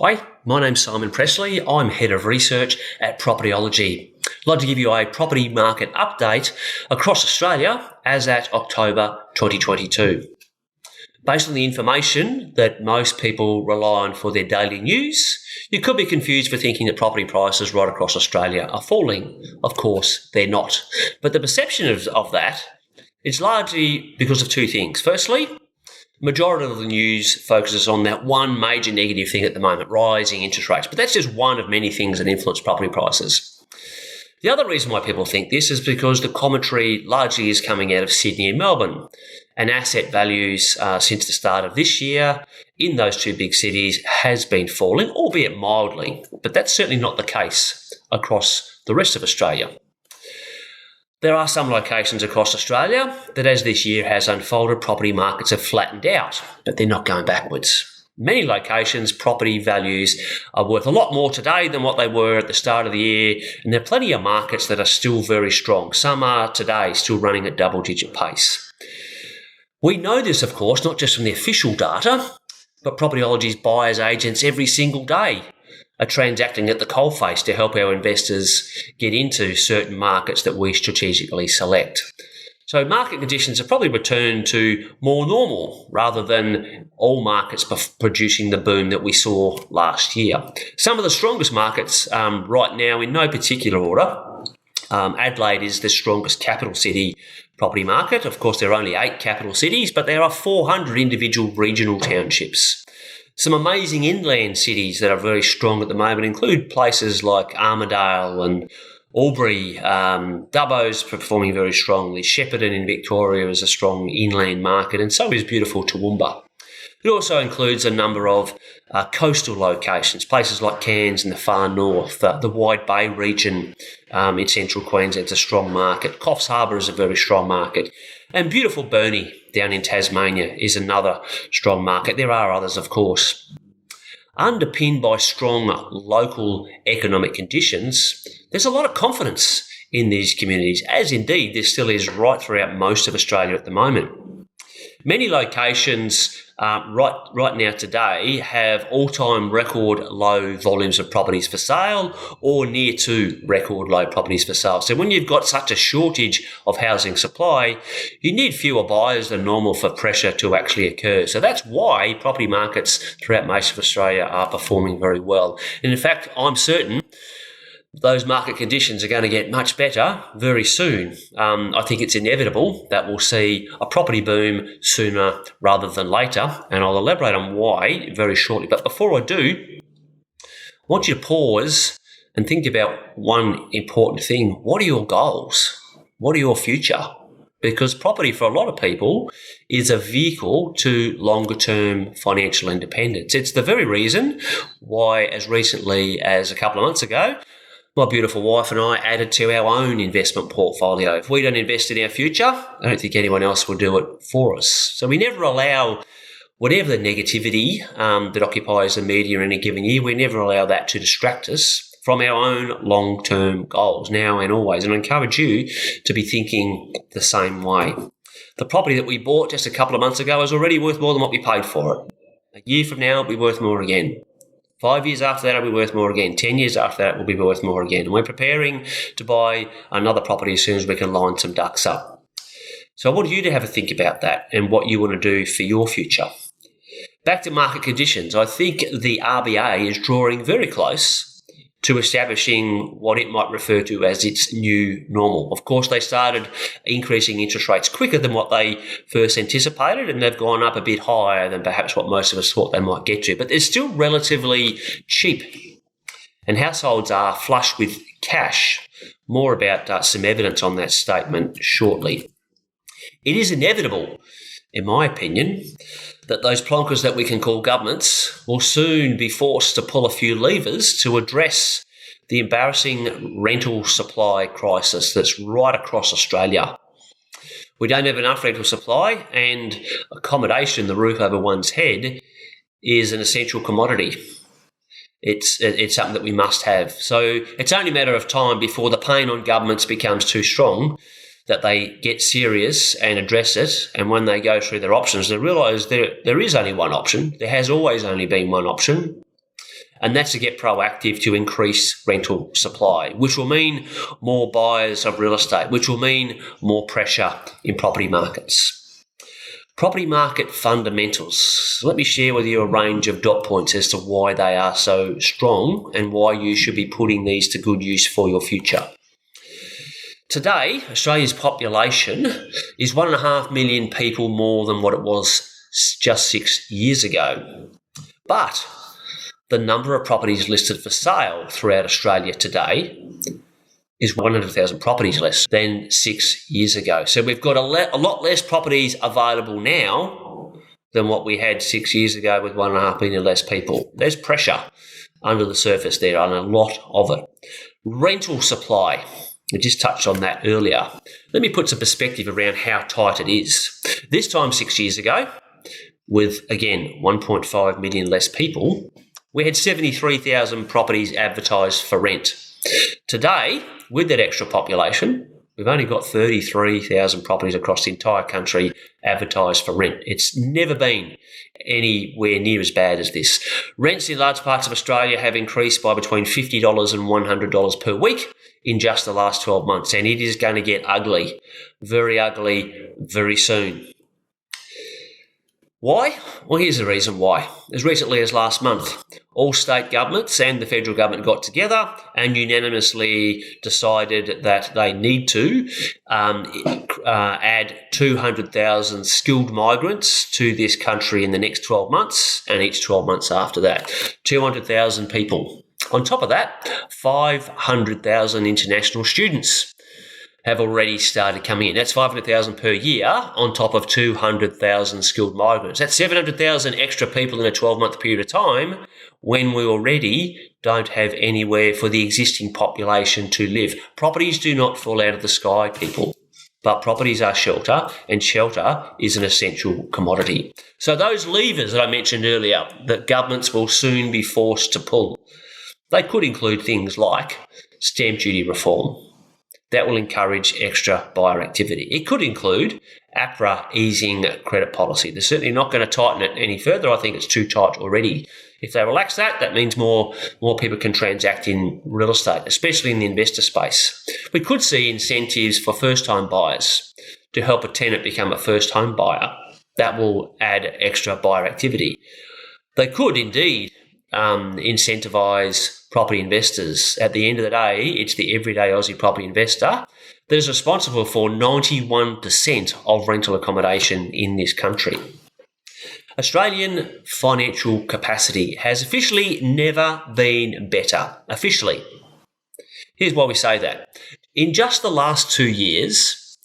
Hi, my name's Simon Presley. I'm Head of Research at Propertyology. I'd like to give you a property market update across Australia as at October 2022. Based on the information that most people rely on for their daily news, you could be confused for thinking that property prices right across Australia are falling. Of course, they're not. But the perception of that is largely because of two things. Firstly, majority of the news focuses on that one major negative thing at the moment, rising interest rates. But that's just one of many things that influence property prices. The other reason why people think this is because the commentary largely is coming out of Sydney and Melbourne, and asset values since the start of this year in those two big cities has been falling, albeit mildly. But that's certainly not the case across the rest of Australia. There are some locations across Australia that, as this year has unfolded, property markets have flattened out, but they're not going backwards. Many locations, property values are worth a lot more today than what they were at the start of the year, and there are plenty of markets that are still very strong. Some are today still running at double-digit pace. We know this, of course, not just from the official data, but Propertyology's buyers agents every single day are transacting at the coalface to help our investors get into certain markets that we strategically select. So market conditions have probably returned to more normal rather than all markets producing the boom that we saw last year. Some of the strongest markets right now, in no particular order, Adelaide is the strongest capital city property market. Of course, there are only 8 capital cities, but there are 400 individual regional townships. Some amazing inland cities that are very strong at the moment include places like Armidale and Albury. Dubbo's performing very strongly. Shepparton in Victoria is a strong inland market, and so is beautiful Toowoomba. It also includes a number of coastal locations, places like Cairns in the far north, the Wide Bay region in central Queensland is a strong market. Coffs Harbour is a very strong market. And beautiful Burnie down in Tasmania is another strong market. There are others, of course. Underpinned by strong local economic conditions, there's a lot of confidence in these communities, as indeed there still is right throughout most of Australia at the moment. Many locations right now today have all-time record low volumes of properties for sale or near to record low properties for sale. So when you've got such a shortage of housing supply, you need fewer buyers than normal for pressure to actually occur. So that's why property markets throughout most of Australia are performing very well. And in fact, I'm certain those market conditions are going to get much better very soon. I think it's inevitable that we'll see a property boom sooner rather than later, and I'll elaborate on why very shortly. But before I do, I want you to pause and think about one important thing. What are your goals? What are your future? Because property for a lot of people is a vehicle to longer-term financial independence. It's the very reason why, as recently as a couple of months ago, my beautiful wife and I added to our own investment portfolio. If we don't invest in our future, I don't think anyone else will do it for us. So we never allow whatever the negativity that occupies the media in a given year, we never allow that to distract us from our own long-term goals now and always. And I encourage you to be thinking the same way. The property that we bought just a couple of months ago is already worth more than what we paid for it. A year from now, it'll be worth more again. 5 years after that, it'll be worth more again. 10 years after that, it will be worth more again. And we're preparing to buy another property as soon as we can line some ducks up. So I want you to have a think about that and what you want to do for your future. Back to market conditions. I think the RBA is drawing very close to establishing what it might refer to as its new normal. Of course, they started increasing interest rates quicker than what they first anticipated, and they've gone up a bit higher than perhaps what most of us thought they might get to. But they're still relatively cheap, and households are flush with cash. More about some evidence on that statement shortly. It is inevitable, in my opinion, that those plonkers that we can call governments will soon be forced to pull a few levers to address the embarrassing rental supply crisis that's right across Australia. We don't have enough rental supply, and accommodation, the roof over one's head, is an essential commodity. It's something that we must have. So it's only a matter of time before the pain on governments becomes too strong that they get serious and address it, and when they go through their options, they realise there is only one option. There has always only been one option, and that's to get proactive to increase rental supply, which will mean more buyers of real estate, which will mean more pressure in property markets. Property market fundamentals. Let me share with you a range of dot points as to why they are so strong and why you should be putting these to good use for your future. Today, Australia's population is 1.5 million people more than what it was just 6 years ago. But the number of properties listed for sale throughout Australia today is 100,000 properties less than 6 years ago. So we've got a lot less properties available now than what we had 6 years ago with 1.5 million less people. There's pressure under the surface there and a lot of it. Rental supply. We just touched on that earlier. Let me put some perspective around how tight it is. This time 6 years ago, with, again, 1.5 million less people, we had 73,000 properties advertised for rent. Today, with that extra population, we've only got 33,000 properties across the entire country advertised for rent. It's never been anywhere near as bad as this. Rents in large parts of Australia have increased by between $50 and $100 per week in just the last 12 months, and it is going to get ugly, very soon. Why? Well, here's the reason why. As recently as last month, all state governments and the federal government got together and unanimously decided that they need to add 200,000 skilled migrants to this country in the next 12 months and each 12 months after that. 200,000 people. On top of that, 500,000 international students have already started coming in. That's 500,000 per year on top of 200,000 skilled migrants. That's 700,000 extra people in a 12-month period of time when we already don't have anywhere for the existing population to live. Properties do not fall out of the sky, people, but properties are shelter, and shelter is an essential commodity. So those levers that I mentioned earlier that governments will soon be forced to pull, they could include things like stamp duty reform. That will encourage extra buyer activity. It could include APRA easing credit policy. They're certainly not going to tighten it any further. I think it's too tight already. If they relax that, that means more people can transact in real estate, especially in the investor space. We could see incentives for first-time buyers to help a tenant become a first home buyer. That will add extra buyer activity. They could indeed incentivise property investors. At the end of the day, it's the everyday Aussie property investor that is responsible for 91% of rental accommodation in this country. Australian financial capacity has officially never been better. Officially. Here's why we say that. In just the last 2 years,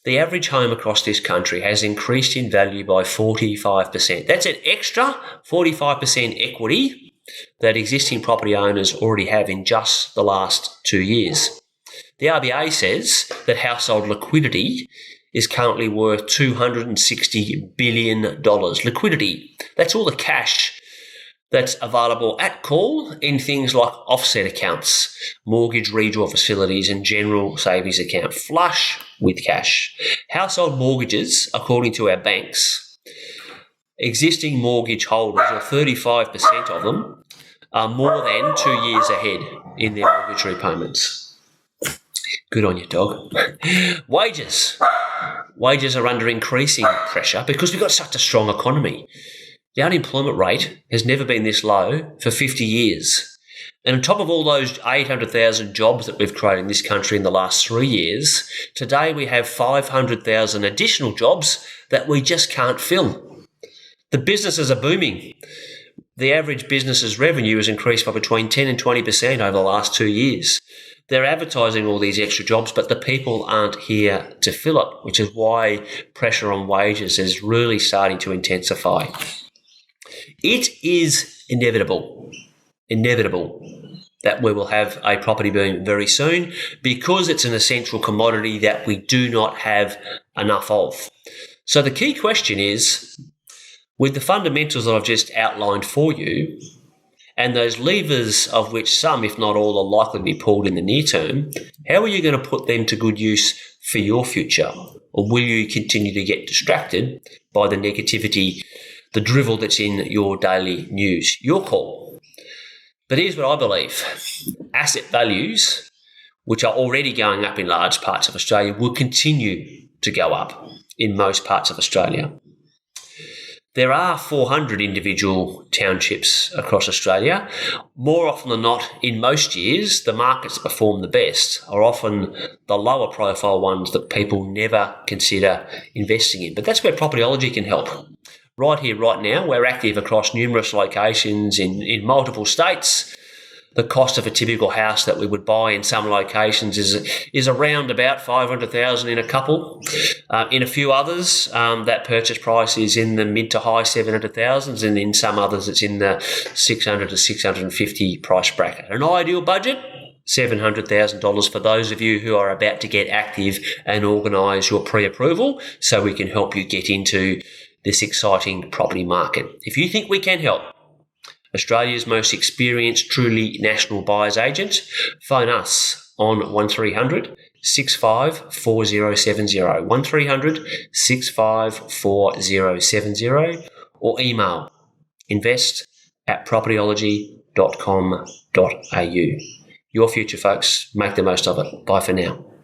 the average home across this country has increased in value by 45%. That's an extra 45% equity that existing property owners already have in just the last 2 years. The RBA says that household liquidity is currently worth $260 billion. Liquidity, that's all the cash that's available at call in things like offset accounts, mortgage redraw facilities and general savings account, flush with cash. Household mortgages, according to our banks, existing mortgage holders, or 35% of them, are more than 2 years ahead in their mortgage repayments. Good on you, dog. Wages. Wages are under increasing pressure because we've got such a strong economy. The unemployment rate has never been this low for 50 years. And on top of all those 800,000 jobs that we've created in this country in the last 3 years, today we have 500,000 additional jobs that we just can't fill. The businesses are booming. The average business's revenue has increased by between 10 and 20% over the last 2 years. They're advertising all these extra jobs, but the people aren't here to fill it, which is why pressure on wages is really starting to intensify. It is inevitable that we will have a property boom very soon because it's an essential commodity that we do not have enough of. So the key question is, with the fundamentals that I've just outlined for you, and those levers of which some, if not all, are likely to be pulled in the near term, how are you going to put them to good use for your future? Or will you continue to get distracted by the negativity, the drivel that's in your daily news? Your call. But here's what I believe. Asset values, which are already going up in large parts of Australia, will continue to go up in most parts of Australia. There are 400 individual townships across Australia. More often than not, in most years, the markets that perform the best are often the lower profile ones that people never consider investing in. But that's where Propertyology can help. Right here, right now, we're active across numerous locations in multiple states. The cost of a typical house that we would buy in some locations is around about $500,000 in a couple. In a few others, that purchase price is in the mid to high $700,000s, and in some others it's in the $600 to $650 price bracket. An ideal budget, $700,000 for those of you who are about to get active and organise your pre-approval so we can help you get into this exciting property market. If you think we can help, Australia's most experienced, truly national buyer's agent, phone us on 1300 65 4070, 1300 65 4070, or email invest@propertyology.com.au. Your future, folks. Make the most of it. Bye for now.